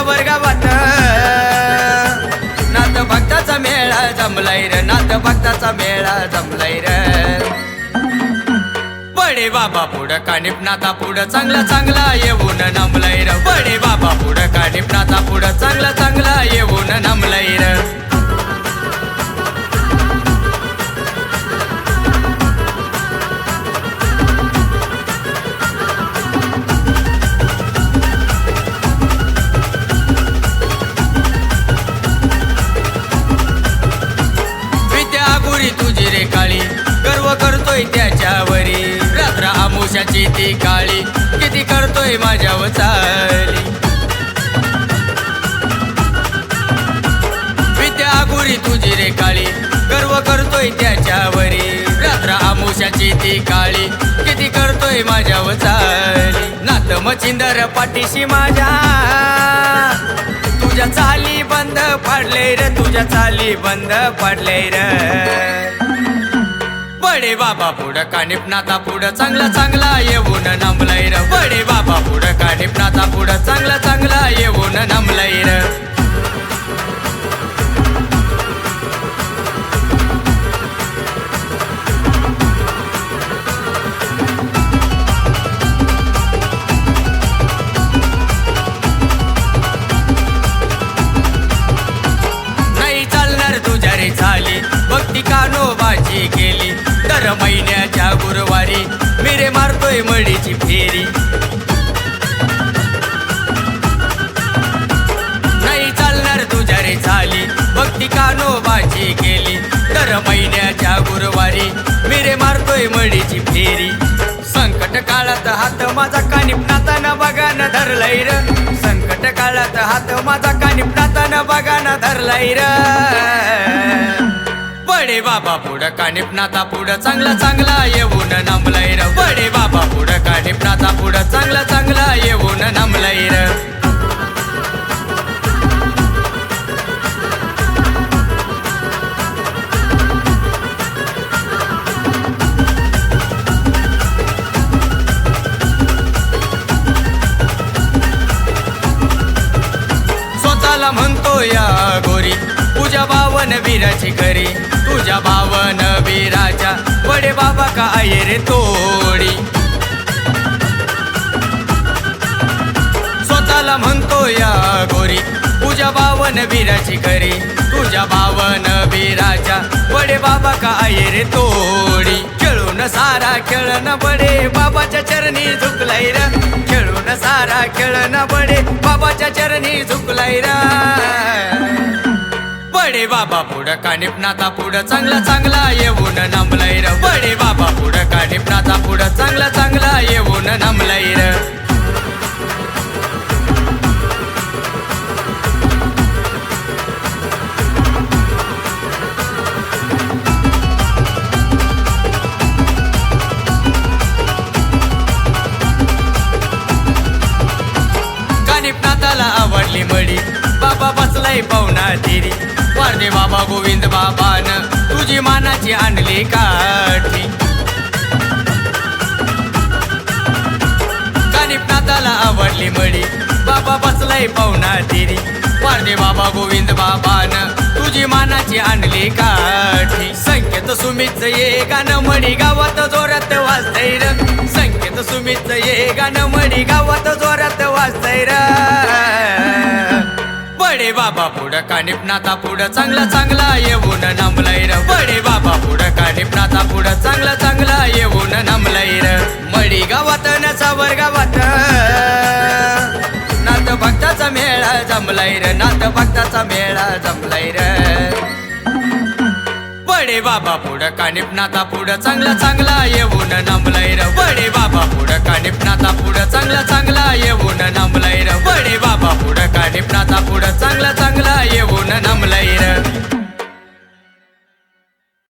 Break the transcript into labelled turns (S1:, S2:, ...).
S1: वर्गावात नाथ भक्ताचा मेळा जमलाय र नाथ भक्ताचा मेळा जमलाय र बडे बाबा पुढं कानिपनाथा पुढं चांगला चांगला येऊन नमलाय र बडे बाबा पुढं कानिपनाथा पुढं चांगला चांगला येऊन नमलाय र तुझी रे काळी गर्व करतोय त्याच्यावरी रात्र आमुषाची ती काळी किती करतोय माझ्यावर चाली विद्या आगुरी तुझी रे काळी गर्व करतोय त्याच्यावरी रात्र आमुषाची ती काळी किती करतोय माझ्यावर चाली नात मचिंदर पाठीशी माझ्या तुझ्या चाली बंद पडले रे तुझ्या चाली बंद पडले रे बडे बाबा पुढं कानिपनाथा पुढं चांगला चांगला येऊन नमलाय र बडे बाबा पुढं कानिपनाथा पुढं चांगला चांगला येऊन नमलाय र झाली भक्ती कान्होबाची केली दर महिन्याच्या गुरुवारी मिरे मारतोय मडीची फेरी नाही चालणार तुझ्या रे झाली भक्ती कान्होबाची केली दर महिन्याच्या गुरुवारी मिरे मारतोय मडीची फेरी संकट काळात हात माझा कानिपनाथानं बघान धरलाय र संकट काळात हात माझा कानिपनाथानं बघान धरलाय र बडे बाबा पुढं कानिपनाथा पुढं चांगला चांगला येऊन नमलाय र बडे बाबा पुढं कानिपनाथा पुढं चांगला चांगला येऊन नमलाय र म्हणतो या गोरी तुझ्या बावन वीराची घरी तुझ्या बावन वीराच्या बडे बाबा का आये रे तोडी स्वतःला म्हणतो या गोरी तुझ्या बावन वीराची घरी तुझ्या बावन वीराच्या बडे बाबा का आये रे तोडी खेळून सारा खेळणं बडे बाबाच्या चरणी झुकलाय र खेळून सारा खेळणं बडे बाबाच्या चरणी झुकलाय र बडे बाबा पुढं कानिपनाथा पुढं चांगला चांगला येऊन नमलाय र बडे बाबा पुढं कानिपनाथा पुढं चांगला चांगला येऊन नमलाय र कानिपनाथाला आवडली मडी बाबा बसलाय पाहुणा तिरी वारदे बाबा गोविंद बाबान तुझी मानाची आणली काठी कानिपनाथाला आवडली मडी बाबा बसलाय पाहुणा तिरी वारदे बाबा गोविंद बाबान तुझी मानाची आणली काठी संकेत सुमित ये गाणं मडी गावात जोरात वाजतंय र संकेत सुमित ये गाणं मडी गावात जोरात वाजतंय र बडे बाबा पुढं कानिपनाथा पुढं चांगला चांगला येऊन नमलाय र बडे बाबा पुढं कानिपनाथा पुढं चांगला चांगला येऊन नमलाय र मडी गावात नसा वर्गावात नाथ भक्ताचा मेळा जमलाय र नाथ भक्ताचा मेळा जमलाय र बडे बाबा पुढं कानिपनाथा पुढं चांगला चांगला येऊन नमलाय र बडे बाबा पुढं कानिपनाथा पुढं चांगला चांगला येऊन नमलाय र बडे बाबा पुढं कानिपनाथा पुढं चांगला चांगला येऊन नमलाय र